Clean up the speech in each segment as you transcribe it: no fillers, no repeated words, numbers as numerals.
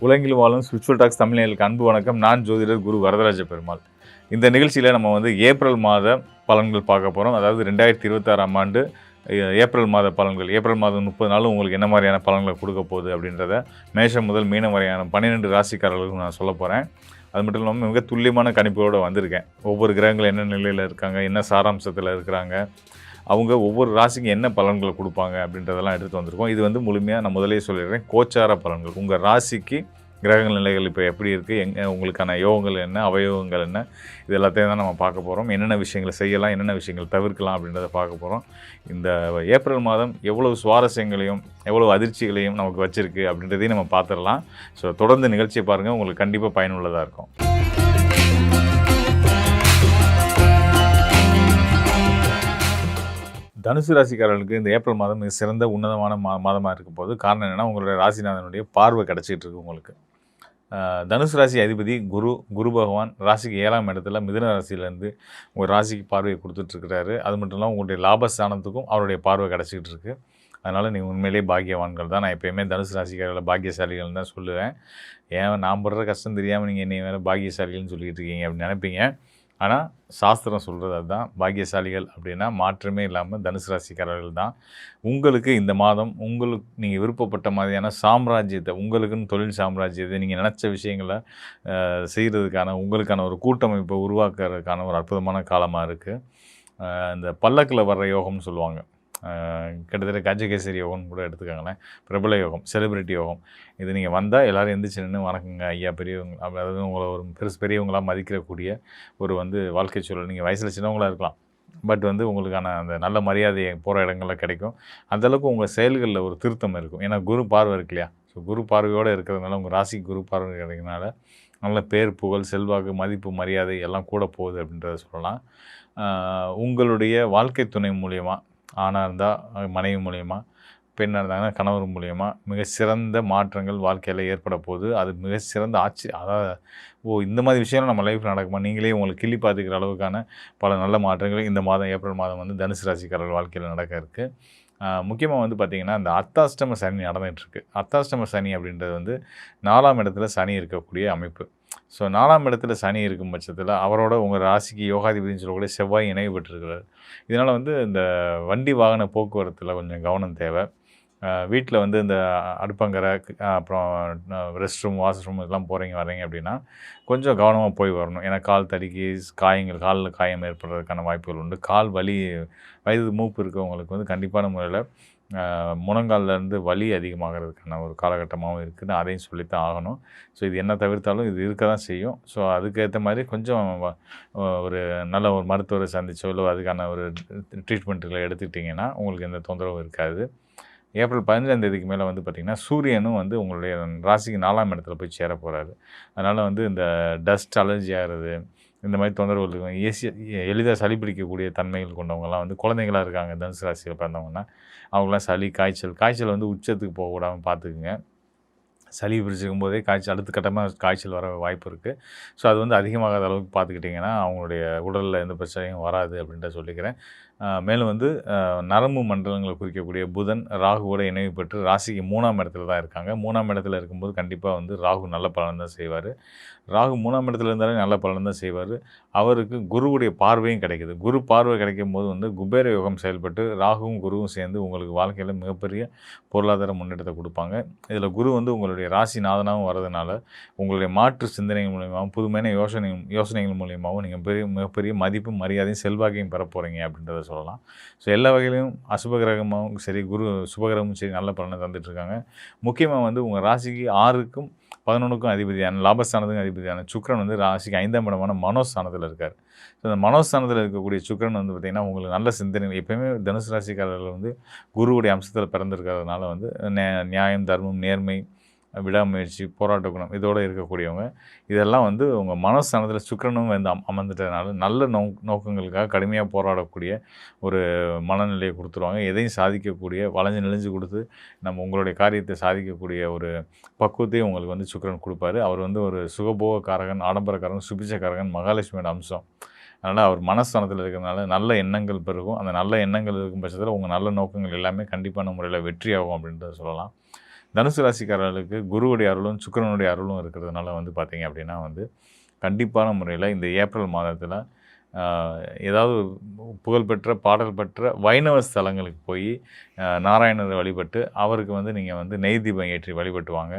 உலகில் வாழும் spiritual tax தமிழர்களுக்கு அன்பு வணக்கம். நான் ஜோதிடர் குரு வரதராஜ பெருமாள். இந்த நிகழ்ச்சியில் நம்ம ஏப்ரல் மாத பலன்கள் பார்க்க போகிறோம். அதாவது 2026ஆம் ஆண்டு ஏப்ரல் மாத பலன்கள். ஏப்ரல் மாதம் 30 நாளும் உங்களுக்கு என்ன மாதிரியான பலன்களை கொடுக்க போகுது அப்படின்றத மேஷம் முதல் மீனம் வரையான 12 ராசிக்காரர்களுக்கும் நான் சொல்ல போகிறேன். அது மட்டும் இல்லாமல் மிக துல்லியமான கணிப்போடு வந்திருக்கேன். ஒவ்வொரு கிரகங்கள் என்ன நிலையில் இருக்காங்க, என்ன சாராம்சத்தில் இருக்கிறாங்க, அவங்க ஒவ்வொரு ராசிக்கு என்ன பலன்களை கொடுப்பாங்க அப்படின்றதெல்லாம் எடுத்து வந்திருக்கோம். இது முழுமையாக நான் முதலே சொல்லிடுறேன், கோச்சார பலன்கள். உங்கள் ராசிக்கு கிரகங்கள் நிலைகள் இப்போ எப்படி இருக்குது, உங்களுக்கான யோகங்கள் என்ன, அவயோகங்கள் என்ன, இது எல்லாத்தையும் தான் நம்ம பார்க்க போகிறோம். என்னென்ன விஷயங்களை செய்யலாம், என்னென்ன விஷயங்கள் தவிர்க்கலாம் அப்படின்றத பார்க்க போகிறோம். இந்த ஏப்ரல் மாதம் எவ்வளவு சுவாரஸ்யங்களையும் எவ்வளவு அதிர்ச்சிகளையும் நமக்கு வச்சுருக்கு அப்படின்றதையும் நம்ம பார்த்துடலாம். ஸோ தொடர்ந்து நிகழ்ச்சியை பாருங்கள், உங்களுக்கு கண்டிப்பாக பயனுள்ளதாக இருக்கும். தனுசு ராசிக்காரர்களுக்கு இந்த ஏப்ரல் மாதம் மிக சிறந்த உன்னதமான மாதமாக இருக்கும் போது காரணம் என்னென்னா, உங்களுடைய ராசிநாதனுடைய பார்வை கிடச்சிட்டு இருக்கு உங்களுக்கு. தனுசு ராசி அதிபதி குரு பகவான் ராசிக்கு 7ஆம் இடத்துல மிதுன ராசியிலேருந்து உங்கள் ராசிக்கு பார்வையை கொடுத்துட்ருக்கிறாரு. அது மட்டும் இல்லாமல் உங்களுடைய லாபஸ்தானத்துக்கும் அவருடைய பார்வை கிடச்சிக்கிட்டு இருக்குது. அதனால் நீங்கள் உண்மையிலேயே பாக்கியவான்கள் தான். நான் எப்போயுமே தனுசு ராசிக்காரர்களை பாக்கியசாலிகள் தான் சொல்லுவேன். ஏன் நான் படுற கஷ்டம் தெரியாமல் நீங்கள் என்னை வேறு பாக்கியசாலிகள்னு சொல்லிக்கிட்டு இருக்கீங்க அப்படின்னு நினைப்பீங்க. ஆனால் சாஸ்திரம் சொல்கிறது அதுதான். பாக்கியசாலிகள் அப்படின்னா மாற்றமே இல்லாமல் தனுசு ராசிக்காரர்கள் தான். உங்களுக்கு இந்த மாதம் நீங்கள் விருப்பப்பட்ட மாதிரியான சாம்ராஜ்யத்தை, உங்களுக்குன்னு தொழில் சாம்ராஜ்யத்தை, நீங்கள் நினச்ச விஷயங்களை செய்கிறதுக்கான உங்களுக்கான ஒரு கூட்டமைப்பை உருவாக்குறதுக்கான ஒரு அற்புதமான காலமாக இருக்குது. இந்த பல்லக்கில் வர்ற யோகம்னு சொல்லுவாங்க. கிட்டத்தட்ட கஜகேசரி யோகம்னு கூட எடுத்துக்காங்களேன். பிரபல யோகம், செலிபிரிட்டி யோகம். இது நீங்கள் வந்தால் எல்லோரும் எந்திரிச்சு நின்று வணக்கங்க ஐயா பெரியவங்க, அதாவது உங்களை ஒரு பெரியவங்களாக மதிக்கிறக்கூடிய ஒரு வாழ்க்கை சூழல். நீங்கள் வயசில் சின்னவங்களாக இருக்கலாம், பட் உங்களுக்கான அந்த நல்ல மரியாதையை போகிற இடங்களில் கிடைக்கும். அந்தளவுக்கு உங்கள் செயல்களில் ஒரு திருத்தம் இருக்கும். ஏன்னா குரு பார்வை இருக்கு இல்லையா? ஸோ குரு பார்வையோடு இருக்கிறதுனால, உங்கள் ராசிக்கு குரு பார்வை கிடைக்கிறதுனால நல்ல பேர், புகழ், செல்வாக்கு, மதிப்பு, மரியாதை எல்லாம் கூட போகுது அப்படின்றத சொல்லலாம். உங்களுடைய வாழ்க்கை துணை மூலியமாக, ஆணாக இருந்தால் மனைவி மூலியமாக, பெண்ணாக இருந்தாங்கன்னா கணவர் மூலியமாக மிக சிறந்த மாற்றங்கள் வாழ்க்கையில் ஏற்பட போகுது. அது மிக சிறந்த அதாவது இந்த மாதிரி விஷயம் நம்ம லைஃப்பில் நடக்குமா, நீங்களே உங்களுக்கு கிள்ளி பார்த்துக்கிற அளவுக்கான பல நல்ல மாற்றங்கள் இந்த மாதம் ஏப்ரல் மாதம் தனுசு ராசிக்காரர்கள் வாழ்க்கையில் நடக்க இருக்குது. முக்கியமாக பார்த்திங்கன்னா, இந்த அர்த்தாஷ்டம சனி நடந்துகிட்ருக்கு. அர்த்தாஷ்டம சனி அப்படின்றது 4ஆம் இடத்துல சனி இருக்கக்கூடிய அமைப்பு. ஸோ 4ஆம் இடத்துல சனி இருக்கும் பட்சத்தில் அவரோட உங்கள் ராசிக்கு யோகாதிபதினு சொல்லக்கூடிய செவ்வாய் இணைவு பெற்றிருக்கிறார். இதனால் இந்த வண்டி வாகன போக்குவரத்தில் கொஞ்சம் கவனம் தேவை. வீட்டில் இந்த அடுப்பங்கரை, அப்புறம் ரெஸ்ட் ரூம், வாஷ்ரூம் இதெல்லாம் வரீங்க அப்படின்னா கொஞ்சம் கவனமாக போய் வரணும். ஏன்னா கால் தடுக்கி காலில் காயம் ஏற்படுறதுக்கான வாய்ப்புகள் உண்டு. கால் வலி, வயது மூப்பு இருக்கவங்களுக்கு கண்டிப்பான முறையில் முழங்கால்லேருந்து வலி அதிகமாகிறதுக்கான ஒரு காலகட்டமாகவும் இருக்குது. நான் அதையும் சொல்லித்தான் ஆகணும். ஸோ இது என்ன தவிர்த்தாலும் இது இருக்க தான் செய்யும். ஸோ அதுக்கேற்ற மாதிரி கொஞ்சம் ஒரு நல்ல ஒரு மருத்துவரை சந்திச்சோ இல்லை அதுக்கான ஒரு ட்ரீட்மெண்ட்டுகளை எடுத்துக்கிட்டிங்கன்னா உங்களுக்கு எந்த தொந்தரவும் இருக்காது. ஏப்ரல் 15ஆம் தேதிக்கு மேலே பார்த்திங்கன்னா சூரியனும் உங்களுடைய ராசிக்கு 4ஆம் இடத்துல போய் சேர போகிறாரு. அதனால் இந்த டஸ்ட் அலர்ஜி ஆகிறது, இந்த மாதிரி தொந்தரவுகள் இருக்கும். எளிதாக சளி பிடிக்கக்கூடிய தன்மைகள் கொண்டவங்கலாம் குழந்தைங்களாக இருக்காங்க தனுசு ராசியில் பிறந்தவங்கன்னா, அவங்களாம் சளி, காய்ச்சல் உச்சத்துக்கு போகக்கூடாமல் பார்த்துக்குங்க. சளி பிடிச்சிக்கும் போதே அடுத்த கட்டமாக காய்ச்சல் வர வாய்ப்பு இருக்குது. ஸோ அது அதிகமாகாத அளவுக்கு பார்த்துக்கிட்டிங்கன்னா அவங்களுடைய உடலில் எந்த பிரச்சனையும் வராது அப்படின்ட்டு சொல்லிக்கிறேன். மேலும் நரம்பு மண்டலங்களை குறிக்கக்கூடிய புதன் ராகுவோட இணைவு பெற்று ராசிக்கு 3ஆம் இடத்துல தான் இருக்காங்க. 3ஆம் இடத்துல இருக்கும்போது கண்டிப்பாக ராகு நல்ல பலன் தான் செய்வார். ராகு 3ஆம் இடத்துல இருந்தாலே நல்ல பலன் தான் செய்வார். அவருக்கு குருவுடைய பார்வையும் கிடைக்குது. குரு பார்வை கிடைக்கும் போது குபேர யோகம் செயல்பட்டு ராகுவும் குருவும் சேர்ந்து உங்களுக்கு வாழ்க்கையில் மிகப்பெரிய பொருளாதார முன்னேற்றத்தை கொடுப்பாங்க. இதில் குரு உங்களுடைய ராசிநாதனாகவும் வரதுனால உங்களுடைய மாற்று சிந்தனைகள் மூலியமாகவும் புதுமையான யோசனைகள் மூலியமாகவும் நீங்கள் மிகப்பெரிய மதிப்பும் மரியாதையும் செல்வாக்கையும் பெற போகிறீங்க அப்படின்றத சொல்லலாம். ஸோ எல்லா வகையிலையும் அசுபகிரகமாகவும் சரி, குரு சுபகிரகமும் சரி நல்ல பலனை தந்துட்டுருக்காங்க. முக்கியமாக உங்கள் ராசிக்கு 6க்கும் 11க்கும் அதிபதியான, லாபஸ்தானத்துக்கும் அதிபதியான சுக்கிரன் ராசிக்கு 5ஆம் இடமான மனோஸ்தானத்தில் இருக்கார். ஸோ அந்த மனோஸ்தானத்தில் இருக்கக்கூடிய சுக்கிரன் பார்த்திங்கன்னா உங்களுக்கு நல்ல சிந்தனை. எப்போயுமே தனுசு ராசிக்காரர்கள் குருவுடைய அம்சத்தில் பிறந்திருக்கிறதுனால நியாயம், தர்மம், நேர்மை, விடாமுயற்சி, போராட்ட குணம் இதோடு இருக்கக்கூடியவங்க. இதெல்லாம் உங்கள் மனஸ்தானத்தில் சுக்கிரனும் அமர்ந்துட்டதுனால நல்ல நோக்கங்களுக்காக கடுமையாக போராடக்கூடிய ஒரு மனநிலையை கொடுத்துருவாங்க. எதையும் சாதிக்கக்கூடிய, வளைஞ்சு நெளிஞ்சு கொடுத்து நம்ம உங்களுடைய காரியத்தை சாதிக்கக்கூடிய ஒரு பக்குவத்தையும் உங்களுக்கு சுக்கிரன் கொடுப்பாரு. அவர் ஒரு சுகபோகக்காரகன், ஆடம்பரக்காரன், சுபிச்சக்காரகன், மகாலட்சுமியோட அம்சம். அதனால் அவர் மனஸ்தானத்தில் இருக்கிறதுனால நல்ல எண்ணங்கள் பெருகும். அந்த நல்ல எண்ணங்கள் இருக்கும் பட்சத்தில் உங்கள் நல்ல நோக்கங்கள் எல்லாமே கண்டிப்பான முறையில் வெற்றியாகும் அப்படின்றத சொல்லலாம். தனுசு ராசிக்காரர்களுக்கு குருவுடைய அருளும் சுக்கிரனுடைய அருளும் இருக்கிறதுனால வந்து பார்த்தீங்க அப்படின்னா வந்து கண்டிப்பான முறையில் இந்த ஏப்ரல் மாதத்தில் ஏதாவது புகழ்பெற்ற பாடல் பெற்ற வைணவ ஸ்தலங்களுக்கு போய் நாராயணரை வழிபட்டு அவருக்கு வந்து நீங்கள் வந்து நெய் தீபம் ஏற்றி வழிபட்டு வாங்க.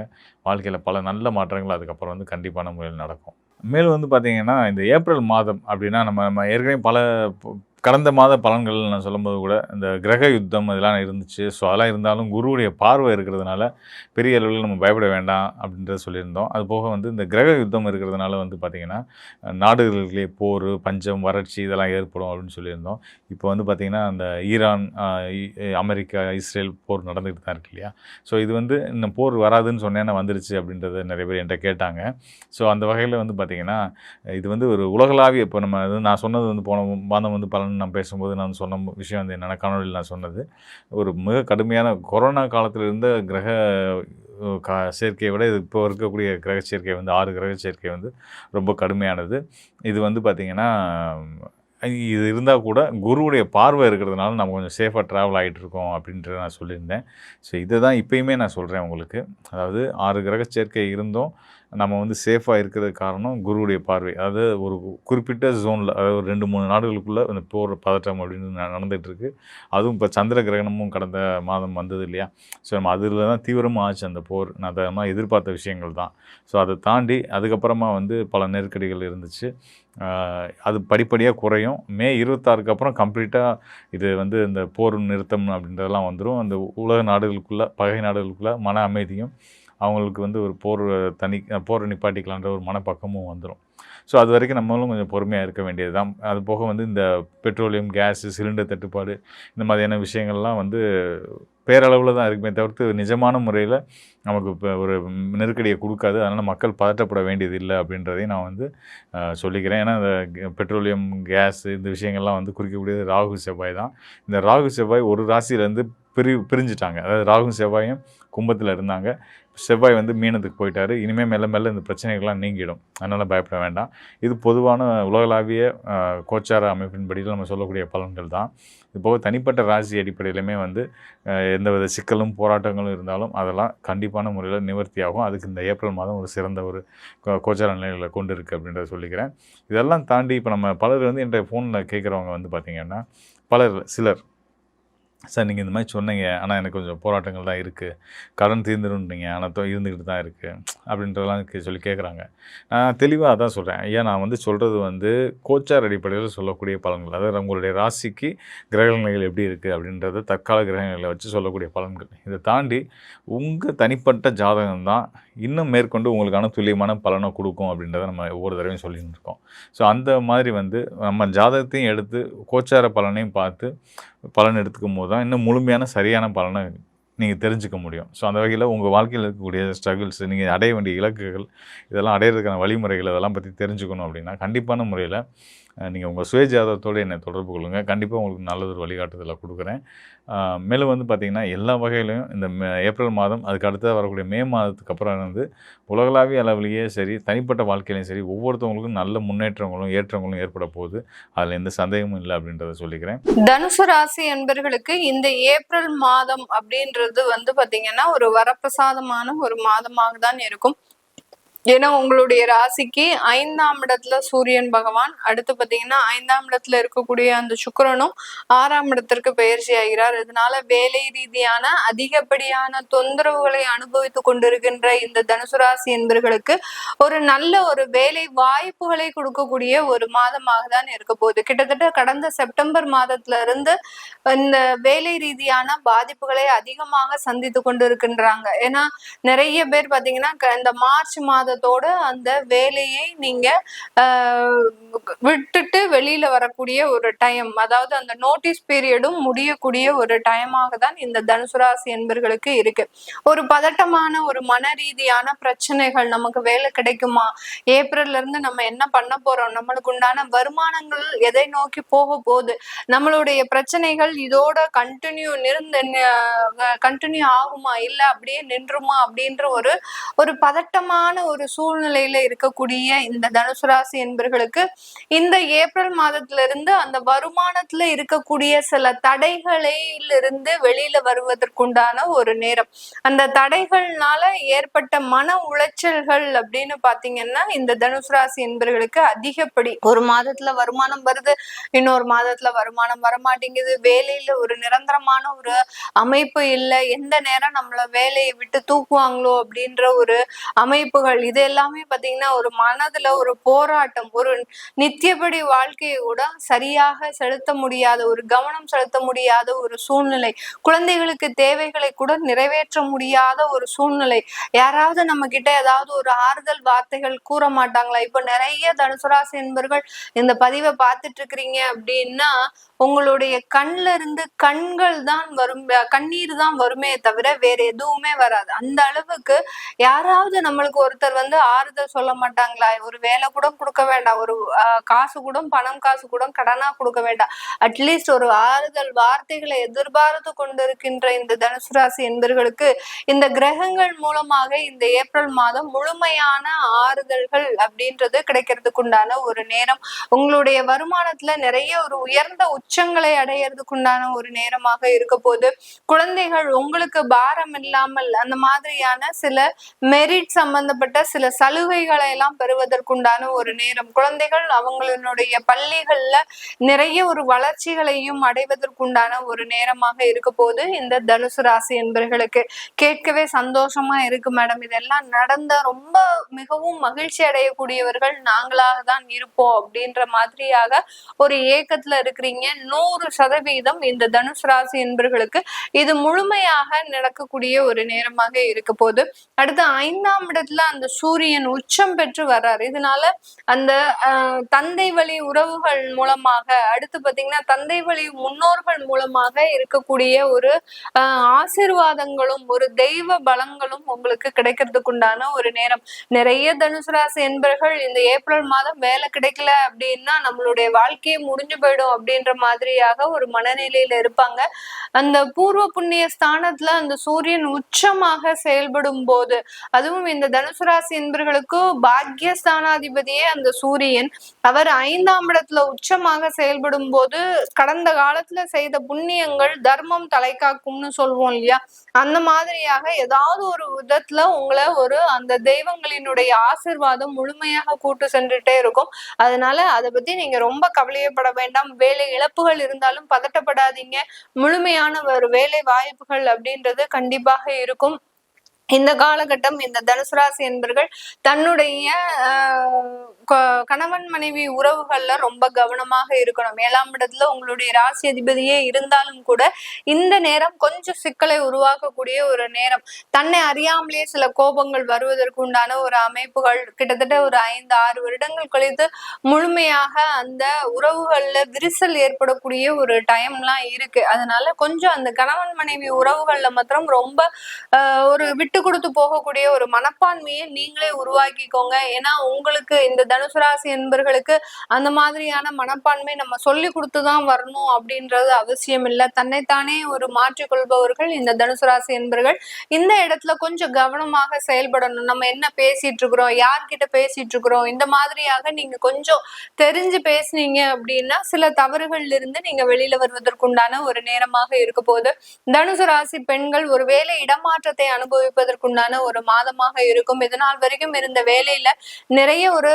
வாழ்க்கையில் பல நல்ல மாற்றங்கள் அதுக்கப்புறம் வந்து கண்டிப்பான முறையில் நடக்கும். மேலும் வந்து பார்த்தீங்கன்னா, இந்த ஏப்ரல் மாதம் அப்படின்னா நம்ம நம்ம ஏற்கனவே பல கடந்த மாத பலன்கள் நான் சொல்லும்போது கூட இந்த கிரக யுத்தம் இதெல்லாம் இருந்துச்சு. ஸோ அதெல்லாம் இருந்தாலும் குருவுடைய பார்வை இருக்கிறதுனால பெரிய அளவில் நம்ம பயப்பட வேண்டாம் அப்படின்றத சொல்லியிருந்தோம். அதுபோக வந்து இந்த கிரக யுத்தம் இருக்கிறதுனால வந்து பார்த்திங்கன்னா, நாடுகளுக்குள்ளே போர், பஞ்சம், வறட்சி இதெல்லாம் ஏற்படும் அப்படின்னு சொல்லியிருந்தோம். இப்போ வந்து பார்த்திங்கன்னா, அந்த ஈரான், அமெரிக்கா, இஸ்ரேல் போர் நடந்துகிட்டு தான் இருக்கு இல்லையா? ஸோ இது வந்து இன்னும் போர் வராதுன்னு சொன்னேன்னா வந்துருச்சு அப்படின்றத நிறைய பேர் என்கிட்ட கேட்டாங்க. ஸோ அந்த வகையில் வந்து பார்த்திங்கன்னா, இது வந்து ஒரு உலகளாவிய இப்போ நம்ம நான் சொன்னது வந்து போன மாதம் வந்து பலன் நான் பேசும்போது நான் சொன்ன விஷயம் வந்து என்னென்னா, காணொலியில் நான் சொன்னது ஒரு மிக கடுமையான கொரோனா காலத்தில் இருந்த கிரக சேர்க்கையை விட இது இப்போ இருக்கக்கூடிய கிரக சேர்க்கை வந்து 6 கிரக சேர்க்கை வந்து ரொம்ப கடுமையானது. இது வந்து பார்த்திங்கன்னா, இது இருந்தால் கூட குருவுடைய பார்வை இருக்கிறதுனால நம்ம கொஞ்சம் சேஃபாக ட்ராவல் ஆகிட்டுருக்கோம் அப்படின்றத நான் சொல்லியிருந்தேன். ஸோ இதை தான் இப்போயுமே நான் சொல்கிறேன் உங்களுக்கு. அதாவது 6 கிரக சேர்க்கை இருந்தும் நம்ம வந்து சேஃபாக இருக்கிறதுக்கு காரணம் குருவுடைய பார்வை. அதாவது ஒரு குறிப்பிட்ட ஜோனில், அதாவது ஒரு 2, 3 நாடுகளுக்குள்ளே இந்த போர் பதட்டம் அப்படின்னு நடந்துகிட்ருக்கு. அதுவும் இப்போ சந்திர கிரகணமும் கடந்த மாதம் வந்தது இல்லையா? ஸோ நம்ம அதில் தான் தீவிரமாக ஆச்சு அந்த போர். நான் அதெல்லாம் எதிர்பார்த்த விஷயங்கள் தான். ஸோ அதை தாண்டி அதுக்கப்புறமா வந்து பல நெருக்கடிகள் இருந்துச்சு. அது படிப்படியாக குறையும். மே 26க்கு அப்புறம் கம்ப்ளீட்டாக இது வந்து இந்த போர் நிறுத்தம் அப்படின்றதெல்லாம் வந்துடும். அந்த உலக நாடுகளுக்குள்ளே, பகை நாடுகளுக்குள்ளே மன அமைதியும் அவங்களுக்கு வந்து ஒரு போரை நிப்பாட்டிக்கலான்ற ஒரு மனப்பக்குவமும் வந்துடும். ஸோ அது வரைக்கும் நம்மளும் கொஞ்சம் பொறுமையாக இருக்க வேண்டியது தான். அது போக வந்து இந்த பெட்ரோலியம், கேஸு, சிலிண்டர் தட்டுப்பாடு இந்த மாதிரியான விஷயங்கள்லாம் வந்து பேரளவில் தான் இருக்குமே தவிர்த்து நிஜமான முறையில் நமக்கு இப்போ ஒரு நெருக்கடியை கொடுக்காது. அதனால் மக்கள் பதட்டப்பட வேண்டியது இல்லை அப்படின்றதையும் நான் வந்து சொல்லிக்கிறேன். ஏன்னா இந்த பெட்ரோலியம், கேஸு இந்த விஷயங்கள்லாம் வந்து குறிக்கக்கூடியது ராகு, செவ்வாய் தான். இந்த ராகு, செவ்வாய் ஒரு ராசியிலேருந்து பிரிஞ்சுட்டாங்க. அதாவது ராகும் செவ்வாயும் கும்பத்தில் இருந்தாங்க. செவ்வாய் வந்து மீனத்துக்கு போயிட்டார். இனிமேல் மெல்ல மெல்ல இந்த பிரச்சனைகள்லாம் நீங்கிடும். அதனால் பயப்பட வேண்டாம். இது பொதுவான உலகளாவிய கோச்சார அமைப்பின்படியில் நம்ம சொல்லக்கூடிய பலன்கள் தான். இது போக தனிப்பட்ட ராசி அடிப்படையிலுமே வந்து எந்தவித சிக்கலும் போராட்டங்களும் இருந்தாலும் அதெல்லாம் கண்டிப்பான முறையில் நிவர்த்தியாகும். அதுக்கு இந்த ஏப்ரல் மாதம் ஒரு சிறந்த ஒரு கோச்சார நிலைகளை கொண்டு இருக்குது அப்படின்றத சொல்லிக்கிறேன். இதெல்லாம் தாண்டி இப்போ நம்ம பலர் வந்து என்கிட்ட ஃபோனில் கேட்குறவங்க வந்து பார்த்திங்கன்னா, சிலர் சார் நீங்கள் இந்த மாதிரி சொன்னீங்க, ஆனால் எனக்கு கொஞ்சம் போராட்டங்கள் தான் இருக்குது, கடன் தீர்ந்துருன்றீங்க, ஆனால் இருந்துக்கிட்டு தான் இருக்குது அப்படின்றதெல்லாம் சொல்லி கேட்குறாங்க. நான் தெளிவாக அதான் சொல்கிறேன். ஐயா, நான் வந்து சொல்கிறது வந்து கோச்சார் அடிப்படையில் சொல்லக்கூடிய பலன்கள். அதாவது உங்களுடைய ராசிக்கு கிரகநிலைகள் எப்படி இருக்குது அப்படின்றத தற்கால கிரகநிலைகளை வச்சு சொல்லக்கூடிய பலன்கள். இதை தாண்டி உங்கள் தனிப்பட்ட ஜாதகம் தான் இன்னும் மேற்கொண்டு உங்களுக்கான துல்லியமான பலனை கொடுக்கும் அப்படின்றத நம்ம ஒவ்வொரு தடவையும் சொல்லிட்டு இருக்கோம். ஸோ அந்த மாதிரி வந்து நம்ம ஜாதகத்தையும் எடுத்து கோச்சார பலனையும் பார்த்து பலன் எடுத்துக்கும் போது தான் இன்னும் முழுமையான சரியான பலனை நீங்கள் தெரிஞ்சுக்க முடியும். ஸோ அந்த வகையில் உங்கள் வாழ்க்கையில் இருக்கக்கூடிய ஸ்ட்ரகிள்ஸ், நீங்கள் அடைய வேண்டிய இலக்குகள், இதெல்லாம் அடையிறதுக்கான வழிமுறைகள் இதெல்லாம் பற்றி தெரிஞ்சுக்கணும் அப்படின்னா கண்டிப்பான முறையில் நீங்கள் உங்கள் சுய ஜாதகத்தோடு என்னை தொடர்பு கொள்ளுங்கள். கண்டிப்பாக உங்களுக்கு நல்லதொரு வழிகாட்டுதலை கொடுக்குறேன். மேலும் வந்து பார்த்திங்கன்னா எல்லா வகையிலையும் இந்த ஏப்ரல் மாதம், அதுக்கு அடுத்ததாக வரக்கூடிய மே மாதத்துக்கு அப்புறம் வந்து உலகளாவிய அளவிலேயே சரி, தனிப்பட்ட வாழ்க்கையிலையும் சரி, ஒவ்வொருத்தவங்களுக்கும் நல்ல முன்னேற்றங்களும் ஏற்றங்களும் ஏற்பட போகுது. அதில் எந்த சந்தேகமும் இல்லை அப்படின்றத சொல்லிக்கிறேன். தனுசு ராசி என்பர்களுக்கு இந்த ஏப்ரல் மாதம் அப்படின்றது வந்து பாத்தீங்கன்னா ஒரு வரப்பிரசாதமான ஒரு மாதமாக தான் இருக்கும். ஏன்னா உங்களுடைய ராசிக்கு 5ஆம் இடத்துல சூரியன் பகவான், அடுத்து பாத்தீங்கன்னா 5ஆம் இடத்துல இருக்கக்கூடிய அந்த சுக்கிரனும் 6ஆம் இடத்திற்கு பயிற்சி ஆகிறார். இதனால வேலை ரீதியான அதிகப்படியான தொந்தரவுகளை அனுபவித்து கொண்டிருக்கின்ற இந்த தனுசு ராசி என்பர்களுக்கு ஒரு நல்ல ஒரு வேலை வாய்ப்புகளை கொடுக்கக்கூடிய ஒரு மாதமாக தான் இருக்க போகுது. கிட்டத்தட்ட கடந்த செப்டம்பர் மாதத்துல இருந்து இந்த வேலை ரீதியான பாதிப்புகளை அதிகமாக சந்தித்து கொண்டு இருக்கின்றாங்க. ஏன்னா நிறைய பேர் பாத்தீங்கன்னா இந்த மார்ச் மாதத்தோட அந்த வேலையை நீங்க விட்டுட்டு வெளியில வரக்கூடிய ஒரு டைம், அதாவது அந்த நோட்டீஸ் பீரியடும் முடியக்கூடிய ஒரு டைமாக தான் இந்த தனுசு ராசி என்பர்களுக்கு இருக்கு. ஒரு பதட்டமான ஒரு மன ரீதியான பிரச்சனைகள், நமக்கு வேலை கிடைக்குமா, ஏப்ரல்ல இருந்து நம்ம என்ன பண்ண போறோம், நம்மளுக்கு உண்டான வருமானங்கள் எதை நோக்கி போக போகுது, நம்மளுடைய பிரச்சனைகள் இதோட கண்டினியூ ஆகுமா இல்ல அப்படியே நின்றுமா அப்படின்ற ஒரு பதட்டமான ஒரு சூழ்நிலையில இருக்கக்கூடிய இந்த தனுசு ராசி என்பர்களுக்கு இந்த ஏப்ரல் ஏப்ரல் மாதத்துல இருந்து அந்த வருமானத்துல இருக்கக்கூடிய சில தடைகளிலிருந்து வெளியில வருவதற்குண்டான ஒரு நேரம். அந்த தடைகள்னால ஏற்பட்ட மன உளைச்சல்கள் அப்படின்னு பாத்தீங்கன்னா இந்த தனுசு ராசி என்பவர்களுக்கு அதிகப்படி ஒரு மாதத்துல வருமானம் வருது, இன்னொரு மாதத்துல வருமானம் வரமாட்டேங்குது, வேலையில ஒரு நிரந்தரமான ஒரு அமைப்பு இல்லை, எந்த நேரம் நம்மள வேலையை விட்டு தூக்குவாங்களோ அப்படின்ற ஒரு அமைப்புகள், இது எல்லாமே பாத்தீங்கன்னா ஒரு மனதுல ஒரு போராட்டம், ஒரு நித்தியபடி வாழ்க்கையை கூட சரியாக செலுத்த முடியாத, ஒரு கவனம் செலுத்த முடியாத ஒரு சூழ்நிலை, குழந்தைகளுக்கு தேவைகளை கூட நிறைவேற்ற முடியாத ஒரு சூழ்நிலை. யாராவது நம்ம கிட்ட ஏதாவது ஒரு ஆறுதல் வார்த்தைகள் கூற மாட்டாங்களா? இப்ப நிறைய தனுசு ராசி என்பர்கள் இந்த பதிவை பார்த்துட்டு இருக்கிறீங்க அப்படின்னா உங்களுடைய கண்ல இருந்து கண்கள் தான் வரும், கண்ணீர் தான் வருமே தவிர வேற எதுவுமே வராது. அந்த அளவுக்கு யாராவது நம்மளுக்கு ஒருத்தர் வந்து ஆறுதல் சொல்ல மாட்டாங்களா? ஒரு வேலை கூட கொடுக்க வேண்டாம், ஒரு காசு கூட, பணம் காசு கூட கடனா கொடுக்க வேண்டாம், அட்லீஸ்ட் ஒரு ஆறுதல் வார்த்தைகளை எதிர்பார்த்து கொண்டிருக்கின்ற இந்த தனுசு ராசி என்பவர்களுக்கு இந்த கிரகங்கள் மூலமாக இந்த ஏப்ரல் மாதம் முழுமையான ஆறுதல்கள் அப்படின்றது கிடைக்கிறதுக்கு உண்டான ஒரு நேரம். உங்களுடைய வருமானத்துல நிறைய ஒரு உயர்ந்த உச்சங்களை அடையிறதுக்குண்டான ஒரு நேரமாக இருக்க போது. குழந்தைகள் உங்களுக்கு பாரம் இல்லாமல் அந்த மாதிரியான சில மெரிட் சம்பந்தப்பட்ட சில சலுகைகளை எல்லாம் பெறுவதற்குண்டான ஒரு நேரம். குழந்தைகள் அவங்களுடைய பள்ளிகள்ல நிறைய ஒரு வளர்ச்சிகளையும் அடைவதற்குண்டான ஒரு நேரமாக இருக்க போது இந்த தனுசு ராசி என்பவர்களுக்கு. கேட்கவே சந்தோஷமா இருக்கு மேடம், இதெல்லாம் நடந்தா ரொம்ப மிகவும் மகிழ்ச்சி அடையக்கூடியவர்கள் நாங்களாக தான் இருப்போம் அப்படின்ற மாதிரியாக ஒரு ஏக்கத்துல இருக்கிறீங்க. 100% இந்த தனுசு ராசி என்பவர்களுக்கு இது முழுமையாக நடக்கக்கூடிய ஒரு நேரமாக இருக்க போது. அடுத்து 5ஆம் இடத்துல அந்த சூரியன் உச்சம் பெற்று வர்றாரு. இதனால அந்த தந்தை வழி உறவுகள் மூலமாக, அடுத்து பாத்தீங்கன்னா தந்தை வழி முன்னோர்கள் மூலமாக இருக்கக்கூடிய ஒரு ஆசீர்வாதங்களும் ஒரு தெய்வ பலங்களும் உங்களுக்கு கிடைக்கிறதுக்கு உண்டான ஒரு நேரம். நிறைய தனுசு ராசி என்பவர்கள் இந்த ஏப்ரல் மாதம் வேலை கிடைக்கல அப்படின்னா நம்மளுடைய வாழ்க்கையை முடிஞ்சு போயிடும் அப்படின்ற மாதிரியாக ஒரு மனநிலையில இருப்பாங்க. அந்த பூர்வ புண்ணிய ஸ்தானத்துல அந்த சூரியன் உச்சமாக செயல்படும் போது, அதுவும் இந்த தனுசு ராசி என்பவர்களுக்கு பாக்யஸ்தானாதிபதியே அந்த சூரியன், அவர் 5ஆம் இடத்துல உச்சமாக செயல்படும் போது கடந்த காலத்துல செய்த புண்ணியங்கள் தர்மம் தலை காக்கும்னு சொல்லுவோம் இல்லையா, அந்த மாதிரியாக ஏதாவது ஒரு விதத்துல உங்களை ஒரு அந்த தெய்வங்களினுடைய ஆசீர்வாதம் முழுமையாக கூட்டு சென்றுட்டே இருக்கும். அதனால அதை பத்தி நீங்க ரொம்ப கவலையப்பட வேண்டாம். வேலை இழப்புகள் இருந்தாலும் பதட்டப்படாதீங்க. முழுமையான ஒரு வேலை வாய்ப்புகள் அப்படின்றது கண்டிப்பாக இருக்கும். இந்த காலகட்டம் இந்த தனுசு ராசி என்பர்கள் தன்னுடைய கணவன் மனைவி உறவுகள்ல ரொம்ப கவனமாக இருக்கணும். 7ஆம் இடத்துல உங்களுடைய ராசி அதிபதியே இருந்தாலும் கூட இந்த நேரம் கொஞ்சம் சிக்கலை உருவாக்கக்கூடிய ஒரு நேரம். தன்னை அறியாமலேயே சில கோபங்கள் வருவதற்கு உண்டான ஒரு அமைப்புகள் கிட்டத்தட்ட ஒரு 5-6 வருடங்கள் கழித்து முழுமையாக அந்த உறவுகள்ல விரிசல் ஏற்படக்கூடிய ஒரு டைம்லாம் இருக்கு. அதனால கொஞ்சம் அந்த கணவன் மனைவி உறவுகள்ல மாத்திரம் ரொம்ப ஒரு விட்டு கொடுத்து போகக்கூடிய ஒரு மனப்பான்மையை நீங்களே உருவாக்கிக்கோங்க. ஏன்னா உங்களுக்கு இந்த தனுசு ராசி என்பர்களுக்கு அந்த மாதிரியான மனப்பான்மை நம்ம சொல்லி கொடுத்துதான் வரணும் அப்படின்றது அவசியம் இல்லை. தன்னைத்தானே ஒரு மாற்றிக்கொள்பவர்கள் இந்த தனுசு ராசி என்பர்கள். இந்த இடத்துல கொஞ்சம் கவனமாக செயல்படணும். நம்ம என்ன பேசிட்டு இருக்கிறோம், யார்கிட்ட பேசிட்டு இருக்கிறோம், இந்த மாதிரியாக நீங்க கொஞ்சம் தெரிஞ்சு பேசுனீங்க அப்படின்னா சில தவறுகள்ல இருந்து நீங்க வெளியில வருவதற்குண்டான ஒரு நேரமாக இருக்க போது. தனுசு ராசி பெண்கள் ஒரு வேலை இடமாற்றத்தை அனுபவிப்பதற்குண்டான ஒரு மாதமாக இருக்கும். இதனால் வரைக்கும் இருந்த வேலையில நிறைய ஒரு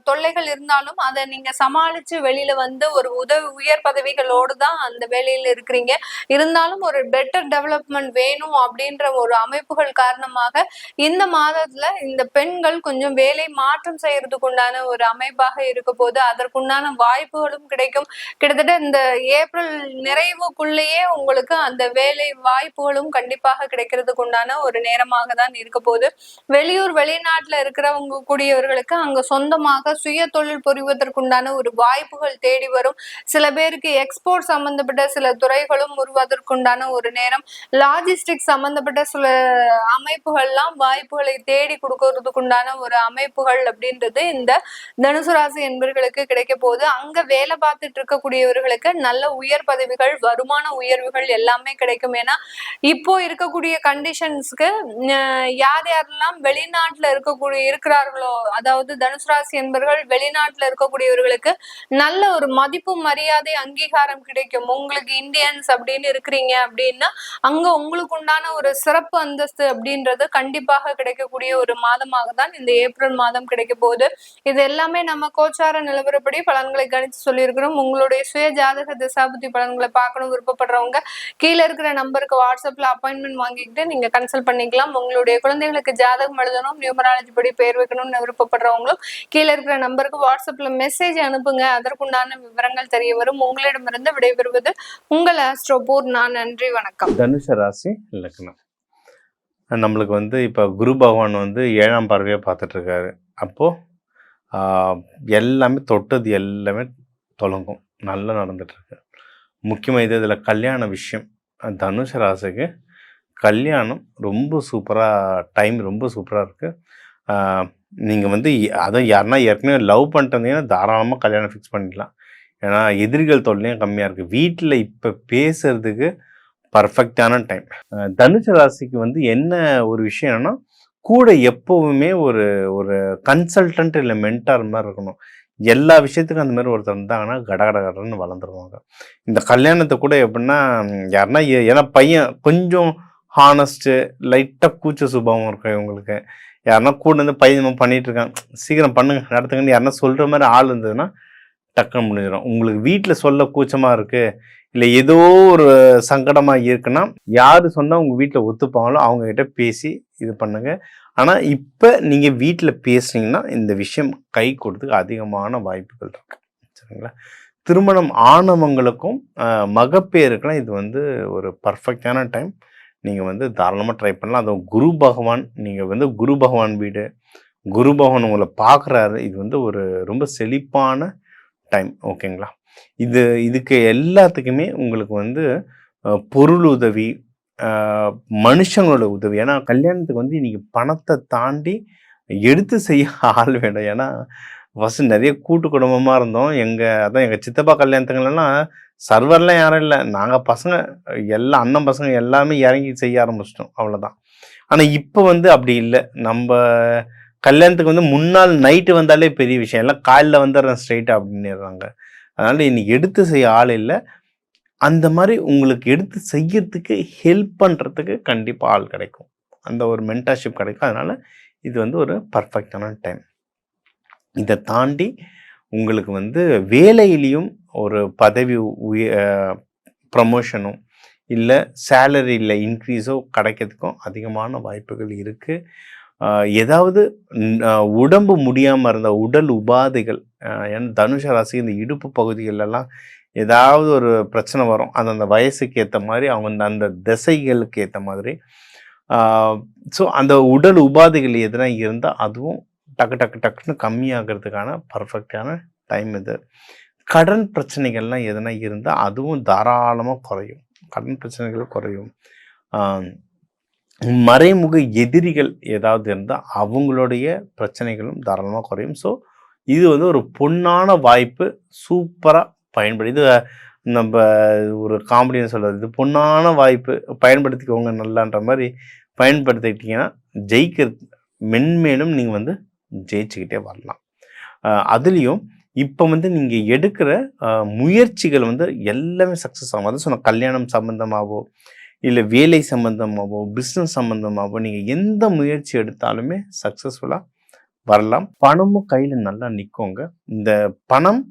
தொல்லைகள் இருந்தாலும் அதை நீங்க சமாளிச்சு வெளியில வந்து ஒரு உயர் பதவிகளோடு தான் அந்த வேலையில இருக்கிறீங்க. இருந்தாலும் ஒரு பெட்டர் டெவலப்மெண்ட் வேணும் அப்படின்ற ஒரு அமைப்புகள் காரணமாக இந்த மாதத்துல இந்த பெண்கள் கொஞ்சம் வேலை மாற்றம் செய்யறதுக்கு உண்டான ஒரு அமைப்பாக இருக்க போது அதற்குண்டான வாய்ப்புகளும் கிடைக்கும். கிட்டத்தட்ட இந்த ஏப்ரல் நிறைவுக்குள்ளேயே உங்களுக்கு அந்த வேலை வாய்ப்புகளும் கண்டிப்பாக கிடைக்கிறதுக்கு உண்டான ஒரு நேரமாக தான் இருக்க போது. வெளியூர் வெளிநாட்டுல இருக்கிறவங்க கூடியவர்களுக்கு அங்க சொந்தமாக சுய தொழில் புரிவதற்குண்டான ஒரு வாய்ப்புகள் தேடி வரும். சில பேருக்கு எக்ஸ்போர்ட் சம்பந்தப்பட்ட சில துறைகளும் உருவாவதற்குண்டான ஒரு நேரம். லாஜிஸ்டிக் சம்பந்தப்பட்ட சில அமைப்புகள்லாம் வாய்ப்புகளை தேடி கொடுக்கறதுக்குண்டான ஒரு அமைப்புகள் அப்படின்றது இந்த தனுசு ராசி என்பவர்களுக்கு கிடைக்க போது. அங்க வேலை பார்த்துட்டு இருக்கக்கூடியவர்களுக்கு நல்ல உயர் பதவிகள், வருமான உயர்வுகள் எல்லாமே கிடைக்கும். ஏன்னா இப்போ இருக்கக்கூடிய கண்டிஷன்ஸ்க்கு யார் யாரெல்லாம் வெளிநாட்டுல இருக்கிறார்களோ, அதாவது தனுசு ராசி என்பர்கள் வெளிநாட்டுல இருக்கக்கூடியவர்களுக்கு நல்ல ஒரு மதிப்பு மரியாதை அங்கீகாரம் கிடைக்கும். உங்களுக்கு இந்தியன்ஸ் அப்படின்னு இருக்கிறீங்க அப்படின்னா அங்க உங்களுக்கு உண்டான ஒரு சிறப்பு அந்தஸ்து அப்படின்றது கண்டிப்பாக கிடைக்கக்கூடிய ஒரு மாதமாக தான் இந்த ஏப்ரல் மாதம் கிடைக்க போகுது. இது எல்லாமே நம்ம கோச்சார நிலவரப்படி பலன்களை கணித்து சொல்லியிருக்கிறோம். உங்களுடைய சுய ஜாதக திசாபுத்தி பலன்களை பார்க்கணும் விருப்பப்படுறவங்க கீழே இருக்கிற நம்பருக்கு வாட்ஸ்அப்ல அப்பாயின்மெண்ட் வாங்கிக்கிட்டு நீங்க கன்சல்ட் பண்ணிக்கலாம். உங்களுடைய குழந்தைகளுக்கு ஜாதகம் எழுதணும், நியூமராலஜி படி பேர் வைக்கணும்னு விருப்பப்படுறவங்களும் கீழே இருக்கிற நம்பருக்கு வாட்ஸ்அப்ல மெசேஜ் அனுப்புங்க. அதற்குண்டான விவரங்கள் தெரிய வரும். உங்களிடமிருந்து விடைபெறுவது உங்கள் ஆஸ்ட்ரோ பூர்ணா. நன்றி, வணக்கம். தனுஷ ராசி லக்னம். நம்மளுக்கு வந்து இப்போ குரு பகவான் வந்து 7ஆம் பார்வையாக பார்த்துட்டு இருக்காரு. அப்போது எல்லாமே தொட்டது எல்லாமே தொடங்கும், நல்லா நடந்துட்டுருக்கு. முக்கியமாக இதில் கல்யாண விஷயம். தனுஷ ராசிக்கு கல்யாணம் ரொம்ப சூப்பராக, டைம் ரொம்ப சூப்பராக இருக்குது. நீங்கள் வந்து அதுவும் யாருன்னா ஏற்கனவே லவ் பண்ணிட்டீங்கன்னா தாராளமாக கல்யாணம் ஃபிக்ஸ் பண்ணிக்கலாம். ஏன்னா எதிரிகள் தொல்லையும் கம்மியாக இருக்குது. வீட்டில் இப்போ பேசுறதுக்கு பர்ஃபெக்டான டைம். தனுஷ ராசிக்கு வந்து என்ன ஒரு விஷயம் என்னன்னா, கூட எப்போவுமே ஒரு ஒரு கன்சல்டன்ட் இல்லை மென்டார் மாதிரி இருக்கணும். எல்லா விஷயத்துக்கும் அந்த மாதிரி ஒருத்தர் இருந்தாங்கன்னா கடகடன்னு வளர்ந்துருவாங்க. இந்த கல்யாணத்தை கூட எப்படின்னா யாருன்னா ஏன்னா பையன் கொஞ்சம் ஹானஸ்ட்டு, லைட்டாக கூச்ச சுபாவம் இருக்கும் இவங்களுக்கு. யாருன்னா கூட இருந்து பையன் பண்ணிட்டு இருக்கான், சீக்கிரம் பண்ணுங்க நடத்துங்கன்னு யாருன்னா சொல்கிற மாதிரி ஆள் இருந்ததுன்னா டக்குன்னு முடிஞ்சிடும். உங்களுக்கு வீட்டில் சொல்ல கூச்சமாக இருக்குது, இல்லை ஏதோ ஒரு சங்கடமாக இருக்குன்னா யார் சொன்னால் உங்கள் வீட்டில் ஒத்துப்பாங்களோ அவங்கக்கிட்ட பேசி இது பண்ணுங்க. ஆனால் இப்போ நீங்கள் வீட்டில் பேசுனீங்கன்னா இந்த விஷயம் கை கொடுத்துக்கு அதிகமான வாய்ப்புகள் இருக்குது. சரிங்களா? திருமணம் ஆனவங்களுக்கும் மகப்பேருக்கெல்லாம் இது வந்து ஒரு பர்ஃபெக்டான டைம். நீங்கள் வந்து தாராளமாக ட்ரை பண்ணலாம். அதுவும் குரு பகவான், நீங்கள் வந்து குரு பகவான் வீடு, குரு பகவான் உங்களை பார்க்குறாரு. இது வந்து ஒரு ரொம்ப செழிப்பான டைம். ஓகேங்களா? இதுக்கு எல்லாத்துக்குமே உங்களுக்கு வந்து பொருள் உதவி, மனுஷங்களோட உதவி. ஏன்னா கல்யாணத்துக்கு வந்து இன்னைக்கு பணத்தை தாண்டி எடுத்து செய்ய ஆள் வேண்டாம். ஏன்னா ஃபஸ்ட்டு நிறைய கூட்டு குடும்பமாக இருந்தோம். எங்கள் சித்தப்பா கல்யாணத்துங்களெல்லாம் சர்வர்லாம் யாரும் இல்லை, நாங்கள் பசங்க எல்லாம் அண்ணன் பசங்க எல்லாமே இறங்கி செய்ய ஆரம்பிச்சிட்டோம், அவ்வளோதான். ஆனால் இப்போ வந்து அப்படி இல்லை. நம்ம கல்யாணத்துக்கு வந்து முன்னாள் நைட்டு வந்தாலே பெரிய விஷயம், எல்லாம் காலையில் வந்துடுறேன் ஸ்ட்ரைட்டாக அப்படின்னுறாங்க. அதனால் இன்னைக்கு எடுத்து செய்ய ஆள் இல்லை. அந்த மாதிரி உங்களுக்கு எடுத்து செய்யறதுக்கு ஹெல்ப் பண்ணுறதுக்கு கண்டிப்பாக ஆள் கிடைக்கும், அந்த ஒரு மென்டர்ஷிப் கிடைக்கும். அதனால் இது வந்து ஒரு பர்ஃபெக்டான டைம். இதை தாண்டி உங்களுக்கு வந்து வேலையிலையும் ஒரு பதவி ப்ரமோஷனும் இல்லை சேலரியில் இன்க்ரீஸோ கிடைக்கிறதுக்கும் அதிகமான வாய்ப்புகள் இருக்குது. ஏதாவது உடம்பு முடியாமல் இருந்த உடல் உபாதைகள், ஏன்னா தனுஷ ராசி இந்த இடுப்பு பகுதிகளெல்லாம் ஏதாவது ஒரு பிரச்சனை வரும். அந்த வயசுக்கு ஏற்ற மாதிரி அவங்க அந்த திசைகளுக்கு ஏற்ற மாதிரி. ஸோ அந்த உடல் உபாதைகள் எதுனா இருந்தால் அதுவும் டக்குன்னு கம்மியாகிறதுக்கான பர்ஃபெக்டான டைம் இது. கடன் பிரச்சனைகள்லாம் எதுனா இருந்தால் அதுவும் தாராளமாக குறையும், கடன் பிரச்சனைகள் குறையும். மறைமுக எதிரிகள் ஏதாவது இருந்தால் அவங்களுடைய பிரச்சனைகளும் தாராளமாக குறையும். ஸோ இது வந்து ஒரு பொன்னான வாய்ப்பு, சூப்பராக பயன்படுது. இது நம்ம ஒரு காமெடின்னு சொல்கிறது, இது பொன்னான வாய்ப்பு, பயன்படுத்திக்கோங்க நல்லான்ற மாதிரி பயன்படுத்திக்கிட்டிங்கன்னா ஜெயிக்கிறது மென்மேலும் நீங்கள் வந்து ஜெயிச்சுக்கிட்டே வரலாம். அதுலேயும் இப்போ வந்து நீங்கள் எடுக்கிற முயற்சிகள் வந்து எல்லாமே சக்ஸஸ் ஆகும். அது சொன்ன கல்யாணம் சம்மந்தமாகவோ இல்லை வேலை சம்மந்தமாகவோ பிஸ்னஸ் சம்மந்தமாகவோ நீங்கள் எந்த முயற்சி எடுத்தாலுமே சக்ஸஸ்ஃபுல்லாக வரலாம். பணமும் கையில் நல்லா நிற்குங்க. இந்த பணம்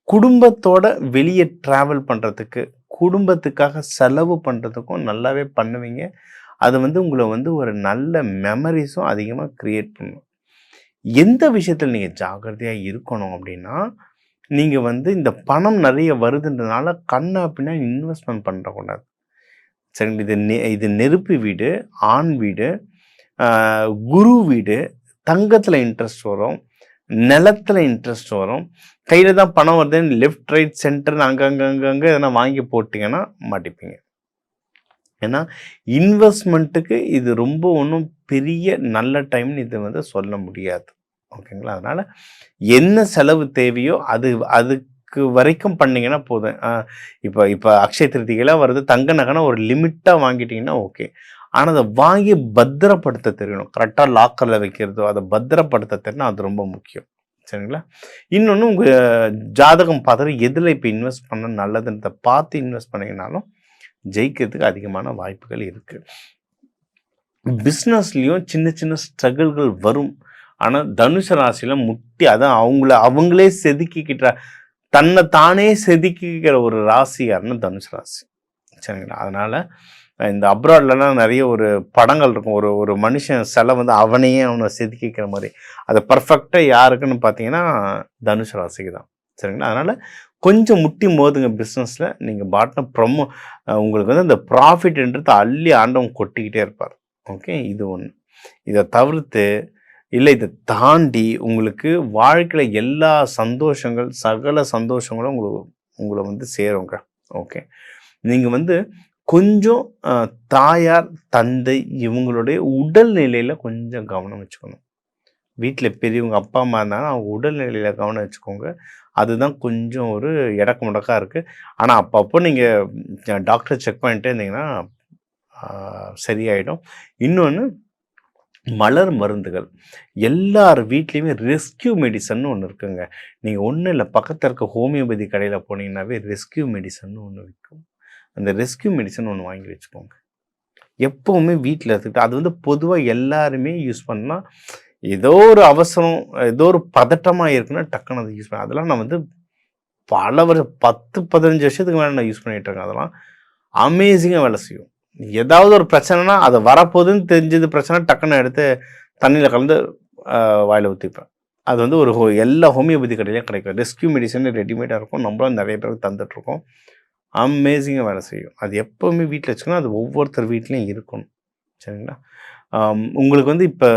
குடும்பத்தோட வெளியே ட்ராவல் பண்ணுறதுக்கு, குடும்பத்துக்காக செலவு பண்ணுறதுக்கும் நல்லாவே பண்ணுவீங்க. அது வந்து உங்களை வந்து ஒரு நல்ல மெமரிஸும் அதிகமாக க்ரியேட் பண்ணும். எந்த விஷயத்தில் நீங்கள் ஜாக்கிரதையாக இருக்கணும் அப்படின்னா, நீங்கள் வந்து இந்த பணம் நிறைய வருதுன்றதுனால கண்ணா பின்னா இன்வெஸ்ட்மெண்ட் பண்ணக்கூடாது. சரிங்களா? இது நெருப்பு வீடு, ஆண் வீடு, குரு வீடு, தங்கத்தில் இன்ட்ரெஸ்ட் வரும், நிலத்தில் இன்ட்ரெஸ்ட் வரும். கையில் தான் பணம் வருதுன்னு லெஃப்ட் ரைட் சென்டர்னு அங்கங்கே எதனா வாங்கி போட்டிங்கன்னா மாட்டிப்பீங்க. ஏன்னா இன்வெஸ்ட்மெண்ட்டுக்கு இது ரொம்ப ஒன்றும் பெரிய நல்ல டைம்னு இது வந்து சொல்ல முடியாது. ஓகேங்களா? அதனால் என்ன செலவு தேவையோ அதுக்கு வரைக்கும் பண்ணிங்கன்னா போதும். இப்போ அக்ஷய திருத்திகளாக வருது, தங்க நகைனா ஒரு லிமிட்டாக வாங்கிட்டிங்கன்னா ஓகே. ஆனால் அதை வாங்கி பத்திரப்படுத்த தெரியணும். கரெக்டாக லாக்கரில் வைக்கிறதோ அதை பத்திரப்படுத்த தெரியணும், அது ரொம்ப முக்கியம். சரிங்களா? இன்னொன்று உங்கள் ஜாதகம் பார்த்துட்டு எதில் இப்போ இன்வெஸ்ட் பண்ண நல்லதுன்றதை பார்த்து இன்வெஸ்ட் பண்ணிங்கனாலும் ஜெயிக்கிறதுக்கு அதிகமான வாய்ப்புகள் இருக்குது. பிஸ்னஸ்லேயும் சின்ன சின்ன ஸ்ட்ரகிள்கள் வரும். ஆனால் தனுசு ராசியில் முட்டி அதான் அவங்களே செதுக்கிக்கிட்ட தன்னை தானே செதுக்கிக்கிற ஒரு ராசி யாருன்னா தனுசு ராசி. சரிங்களா? அதனால் இந்த அப்ராட்லலாம் நிறைய ஒரு படங்கள் இருக்கும். ஒரு மனுஷன் சிலை வந்து அவனையே அவனை செதுக்கிக்கிற மாதிரி. அது பர்ஃபெக்டாக யாருக்குன்னு பார்த்தீங்கன்னா தனுசு ராசிக்கு தான். சரிங்களா? அதனால் கொஞ்சம் முட்டி மோதுங்க பிஸ்னஸில். நீங்கள் பாட்டின உங்களுக்கு வந்து அந்த ப்ராஃபிட்ன்றது அள்ளி ஆண்டவன் கொட்டிக்கிட்டே இருப்பார். ஓகே, இது ஒன்று. இதை தவிர்த்து இல்லை இதை தாண்டி உங்களுக்கு வாழ்க்கையில் எல்லா சந்தோஷங்கள் சகல சந்தோஷங்களும் உங்களை வந்து சேருங்க. ஓகே, நீங்கள் வந்து கொஞ்சம் தாயார் தந்தை இவங்களுடைய உடல்நிலையில் கொஞ்சம் கவனம் வச்சுக்கணும். வீட்டில் பெரியவங்க அப்பா அம்மா இருந்தாங்கன்னா அவங்க உடல்நிலையில் கவனம் வச்சுக்கோங்க. அதுதான் கொஞ்சம் ஒரு இடக்கு முடக்காக இருக்குது. ஆனால் அப்பப்போ நீங்கள் டாக்டர் செக் பண்ணிட்டே இருந்தீங்கன்னா சரியாயிடும். இன்னொன்று, மலர் மருந்துகள் எல்லார் வீட்லேயுமே ரெஸ்கியூ மெடிசன் ஒன்று இருக்குங்க. நீங்கள் ஒன்றும் இல்லை, பக்கத்தில் இருக்க ஹோமியோபதி கடையில் போனீங்கன்னாவே ரெஸ்கியூ மெடிசன் ஒன்று விற்கும். அந்த ரெஸ்கியூ மெடிசன் ஒன்று வாங்கி வச்சுக்கோங்க. எப்போவுமே வீட்டில் எடுத்துக்கிட்டு அது வந்து பொதுவாக எல்லாருமே யூஸ் பண்ணால் ஏதோ ஒரு அவசரம் ஏதோ ஒரு பதட்டமாக இருக்குன்னா டக்குன்னு அதை யூஸ் பண்ண. அதெல்லாம் நான் வந்து பல வருஷம் 10-15 வருஷத்துக்கு மேலே நான் யூஸ் பண்ணிகிட்டு இருக்கேன். அதெல்லாம் அமேசிங்காக வேலை செய்யும். ஏதாவது ஒரு பிரச்சனைனா அதை வரப்போகுதுன்னு தெரிஞ்சது பிரச்சனை டக்குன்னு எடுத்து தண்ணியில் கலந்து வாயில் ஊற்றிப்பேன். அது வந்து எல்லா ஹோமியோபதி கடையிலையும் கிடைக்கும். ரெஸ்கியூ மெடிசன் ரெடிமேடாக இருக்கும். நம்மளும் நிறைய பேருக்கு தந்துட்டுருக்கோம். அமேசிங்காக வேலை செய்யும். அது எப்போவுமே வீட்டில் வச்சுக்கணும். அது ஒவ்வொருத்தர் வீட்லேயும் இருக்கணும். சரிங்களா? உங்களுக்கு வந்து இப்போ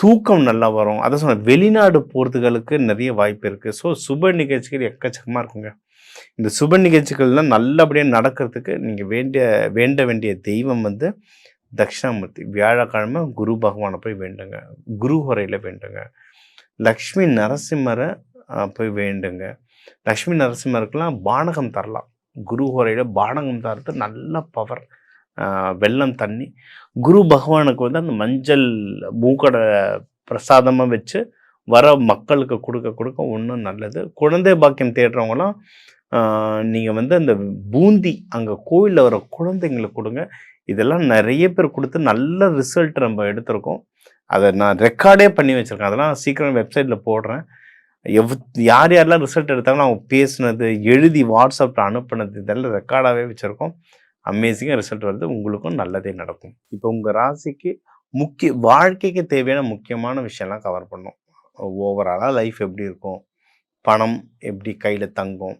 தூக்கம் நல்லா வரும். அதை சொன்ன வெளிநாடு போகிறதுகளுக்கு நிறைய வாய்ப்பு இருக்குது. ஸோ சுப நிகழ்ச்சிகள் எக்கச்சக்கமாக இருக்குங்க. இந்த சுப நிகழ்ச்சிகள்லாம் நல்லபடியாக நடக்கிறதுக்கு நீங்கள் வேண்ட வேண்டிய தெய்வம் வந்து தட்சிணாமூர்த்தி. வியாழக்கிழமை குரு பகவானை போய் வேண்டுங்க. குரு ஹோரையில் வேண்டுங்க. லக்ஷ்மி நரசிம்மரை போய் வேண்டுங்க. லக்ஷ்மி நரசிம்மருக்கெல்லாம் பானகம் தரலாம். குரு ஹோரையில் பானகம் தரது நல்ல பவர். வெல்லம் தண்ணி குரு பகவானுக்கு வந்து அந்த மஞ்சள் மூக்கடை பிரசாதமாக வச்சு வர மக்களுக்கு கொடுக்க இன்னும் நல்லது. குழந்தை பாக்கியம் தேடுறவங்களாம் நீங்கள் வந்து அந்த பூந்தி அங்கே கோயிலில் வர குழந்தைங்களுக்கு கொடுங்க. இதெல்லாம் நிறைய பேர் கொடுத்து நல்ல ரிசல்ட் நம்ம எடுத்திருக்கோம். அதை நான் ரெக்கார்டே பண்ணி வச்சுருக்கேன். அதெல்லாம் சீக்கிரம் வெப்சைட்டில் போடுறேன். யாரெல்லாம் ரிசல்ட் எடுத்தாங்களோ அவங்க பேசுனது எழுதி வாட்ஸ்அப்பில் அனுப்புனது இதெல்லாம் ரெக்கார்டாகவே வச்சுருக்கோம். அமேசிங்காக ரிசல்ட் வருது. உங்களுக்கும் நல்லதே நடக்கும். இப்போ உங்கள் ராசிக்கு வாழ்க்கைக்கு தேவையான முக்கியமான விஷயம்லாம் கவர் பண்ணோம். ஓவராலாக லைஃப் எப்படி இருக்கும், பணம் எப்படி கையில் தங்கும்,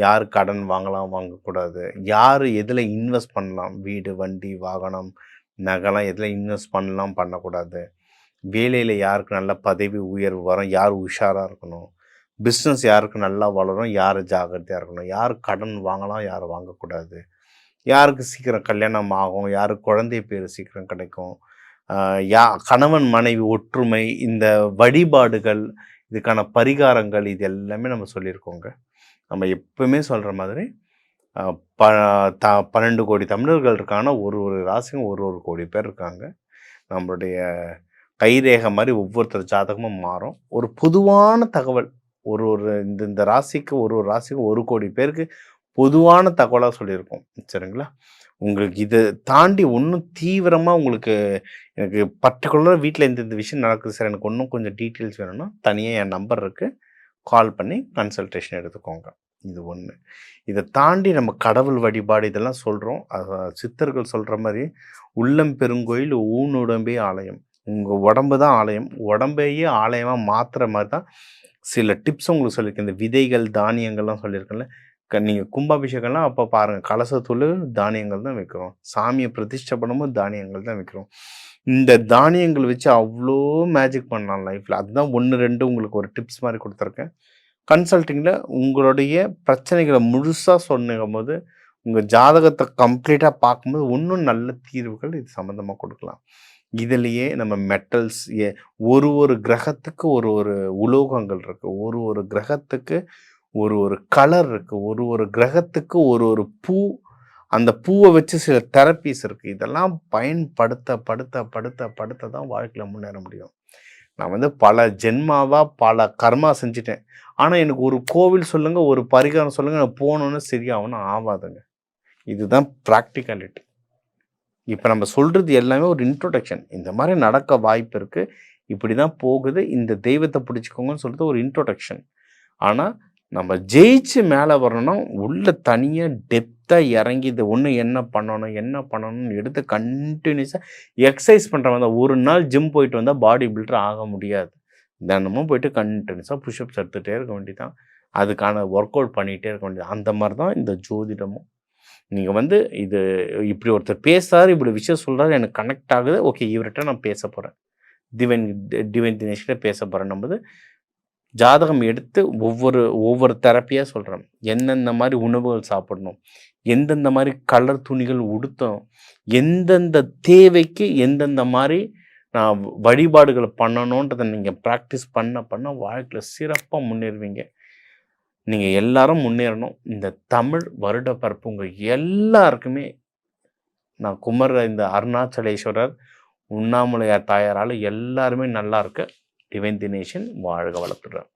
யார் கடன் வாங்கலாம் வாங்கக்கூடாது, யார் எதில் இன்வெஸ்ட் பண்ணலாம், வீடு வண்டி வாகனம் நகைலாம் எதில் இன்வெஸ்ட் பண்ணலாம் பண்ணக்கூடாது, வேலையில் யாருக்கு நல்ல பதவி உயர்வு வரும், யார் உஷாராக இருக்கணும், பிஸ்னஸ் யாருக்கு நல்லா வளரும், யார் ஜாகிரதையாக இருக்கணும், யார் கடன் வாங்கலாம் யார் வாங்கக்கூடாது, யாருக்கு சீக்கிரம் கல்யாணம் ஆகும், யாருக்கு குழந்தை பேர் சீக்கிரம் கிடைக்கும், கணவன் மனைவி ஒற்றுமை, இந்த வழிபாடுகள், இதுக்கான பரிகாரங்கள், இது எல்லாமே நம்ம சொல்லியிருக்கோங்க. நம்ம எப்பவுமே சொல்கிற மாதிரி 12 கோடி தமிழர்கள் இருக்காங்கன்னா ஒரு ராசிக்கும் ஒரு கோடி பேர் இருக்காங்க. நம்மளுடைய கைரேகை மாதிரி ஒவ்வொருத்தர் ஜாதகமும் மாறும். ஒரு பொதுவான தகவல் இந்த ராசிக்கு ஒரு ராசிக்கும் 1 கோடி பேருக்கு பொதுவான தகவலாக சொல்லியிருக்கோம். சரிங்களா? உங்களுக்கு இதை தாண்டி இன்னும் தீவிரமாக உங்களுக்கு எனக்கு பர்டிகுலராக வீட்டில் இந்த விஷயம் நடக்குது சார், எனக்கு இன்னும் கொஞ்சம் டீட்டெயில்ஸ் வேணும்னா தனியாக என் நம்பர் இருக்குது, கால் பண்ணி கன்சல்டேஷன் எடுத்துக்கோங்க. இது ஒன்று. இதை தாண்டி நம்ம கடவுள் வழிபாடு இதெல்லாம் சொல்கிறோம். சித்தர்கள் சொல்கிற மாதிரி உள்ளம் பெருங்கோயில் ஊனுடம்பே ஆலயம். உங்கள் உடம்பு தான் ஆலயம். உடம்பையே ஆலயமாக மாற்றுற மாதிரி தான் சில டிப்ஸ் உங்களுக்கு சொல்லியிருக்கேன். இந்த விதைகள் தானியங்கள்லாம் சொல்லியிருக்கேன்ல. நீங்கள் கும்பாபிஷேகம்லாம் அப்போ பாருங்கள், கலசத்தூள் தானியங்கள் தான் வைக்கிறோம். சாமியை பிரதிஷ்டை பண்ணும்போது தானியங்கள் தான் வைக்கிறோம். இந்த தானியங்கள் வச்சு அவ்வளோ மேஜிக் பண்ணலாம் லைஃப்பில். அதுதான் 1-2 உங்களுக்கு ஒரு டிப்ஸ் மாதிரி கொடுத்துருக்கேன். கன்சல்ட்டிங்கில் உங்களுடைய பிரச்சனைகளை முழுசாக சொன்னும் போது உங்கள் ஜாதகத்தை கம்ப்ளீட்டாக பார்க்கும்போது இன்னும் நல்ல தீர்வுகள் இது சம்மந்தமாக கொடுக்கலாம். இதுலேயே நம்ம மெட்டல்ஸ் ஒரு கிரகத்துக்கு ஒரு உலோகங்கள் இருக்குது, ஒரு கிரகத்துக்கு ஒரு கலர் இருக்குது, ஒரு கிரகத்துக்கு ஒரு பூ, அந்த பூவை வச்சு சில தெரப்பீஸ் இருக்குது. இதெல்லாம் படுத்த தான் வாழ்க்கையில் முன்னேற முடியும். நான் வந்து பல ஜென்மாவாக பல கர்மா செஞ்சுட்டேன். ஆனால் எனக்கு ஒரு கோவில் சொல்லுங்கள், ஒரு பரிகாரம் சொல்லுங்கள், நான் போகணுன்னு சரியாகணும் ஆகாதுங்க. இதுதான் ப்ராக்டிகாலிட்டி. இப்போ நம்ம சொல்கிறது எல்லாமே ஒரு இன்ட்ரோடக்ஷன். இந்த மாதிரி நடக்க வாய்ப்பு இருக்குது, இப்படி தான் போகுது, இந்த தெய்வத்தை பிடிச்சிக்கோங்கன்னு சொல்லிட்டு ஒரு இன்ட்ரோடக்ஷன். ஆனால் நம்ம ஜெயிச்சு மேலே வரணும்னா உள்ள தனியாக டெப்த்தாக இறங்கி இது ஒன்று என்ன பண்ணணும்னு எடுத்து கண்டினியூஸாக எக்ஸசைஸ் பண்ணுறவங்க தான். ஒரு நாள் ஜிம் போயிட்டு வந்தால் பாடி பில்டர் ஆக முடியாது. தினமும் போயிட்டு கண்டினியூஸாக புஷ்அப்ஸ் எடுத்துகிட்டே இருக்க வேண்டியதான், அதுக்கான ஒர்க் அவுட் பண்ணிகிட்டே இருக்க வேண்டியது. அந்த மாதிரி தான் இந்த ஜோதிடமும். நீங்கள் வந்து இது இப்படி ஒருத்தர் பேசுகிறாரு, இப்படி விஷயம் சொல்கிறாரு, எனக்கு கனெக்ட் ஆகுது, ஓகே இவர்கிட்ட நான் பேச போகிறேன், டிவைன் தினேஷ்கிட்ட பேச போகிறேன். நம்ம ஜாதகம் எடுத்து ஒவ்வொரு தெரப்பியாக சொல்கிறோம். எந்தெந்த மாதிரி உணவுகள் சாப்பிடணும், எந்தெந்த மாதிரி கலர் துணிகள் உடுத்தணும், எந்தெந்த தேவைக்கு எந்தெந்த மாதிரி நான் வழிபாடுகளை பண்ணணுன்றதை நீங்கள் ப்ராக்டிஸ் பண்ண வாழ்க்கையில் சிறப்பாக முன்னேறுவீங்க. நீங்கள் எல்லாரும் முன்னேறணும். இந்த தமிழ் வருட பிறப்பு உங்கள் எல்லாருக்குமே நான் இந்த அருணாச்சலேஸ்வரர், உண்ணாமலையார் தாயாரால் எல்லாருமே நல்லா இருக்க டிவைன் தினேஷன் வாழ்க வளர்த்துடுறேன்.